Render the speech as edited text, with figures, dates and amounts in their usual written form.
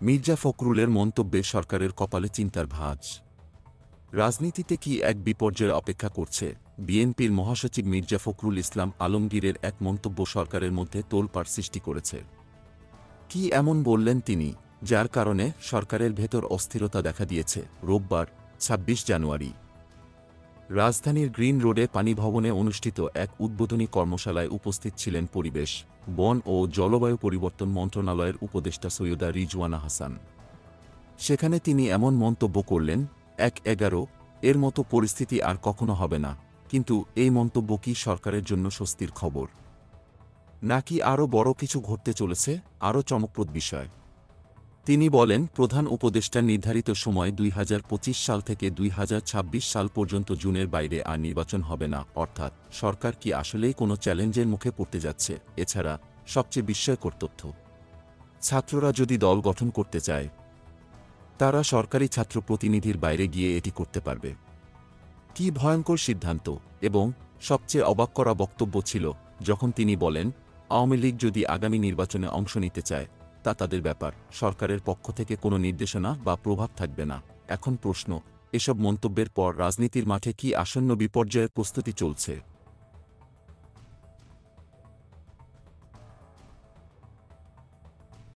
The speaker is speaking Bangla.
মির্জা ফখরুলের মন্তব্যে সরকারের কপালে চিন্তার ভাঁজ। রাজনীতিতে কি এক বিপর্যয়ের অপেক্ষা করছে? বিএনপির মহাসচিব মির্জা ফখরুল ইসলাম আলমগীরের এক মন্তব্য সরকারের মধ্যে তোলপাড় সৃষ্টি করেছে। কি এমন বললেন তিনি, যার কারণে সরকারের ভেতর অস্থিরতা দেখা দিয়েছে? রোববার ২৬ জানুয়ারি রাজধানীর গ্রিন রোডে পানি ভবনে অনুষ্ঠিত এক উদ্বোধনী কর্মশালায় উপস্থিত ছিলেন পরিবেশ, বন ও জলবায়ু পরিবর্তন মন্ত্রণালয়ের উপদেষ্টা সৈয়দা রিজওয়ানা হাসান। সেখানে তিনি এমন মন্তব্য করলেন, ১/১১ এর মতো পরিস্থিতি আর কখনো হবে না। কিন্তু এই মন্তব্য কি সরকারের জন্য স্বস্তির খবর, নাকি আরও বড় কিছু ঘটতে চলেছে? আরও চমকপ্রদ বিষয়, তিনি বলেন, প্রধান উপদেষ্টার নির্ধারিত সময় ২০২৫ সাল থেকে ২০২৬ সাল পর্যন্ত জুনের বাইরে আর নির্বাচন হবে না। অর্থাৎ সরকার কি আসলেই কোনো চ্যালেঞ্জের মুখে পড়তে যাচ্ছে? এছাড়া সবচেয়ে বিস্ময়কর তথ্য, ছাত্ররা যদি দল গঠন করতে চায়, তারা সরকারি ছাত্র প্রতিনিধির বাইরে গিয়ে এটি করতে পারবে। কি ভয়ঙ্কর সিদ্ধান্ত! এবং সবচেয়ে অবাক করা বক্তব্য ছিল যখন তিনি বলেন, আওয়ামী লীগ যদি আগামী নির্বাচনে অংশ নিতে চায়, তা তাদের ব্যাপার, সরকারের পক্ষ থেকে কোনো নির্দেশনা বা প্রভাব থাকবে না। এখন প্রশ্ন, এসব মন্তব্যের পর রাজনীতির মাঠে কি আসন্ন বিপর্যয়ের প্রস্তুতি চলছে?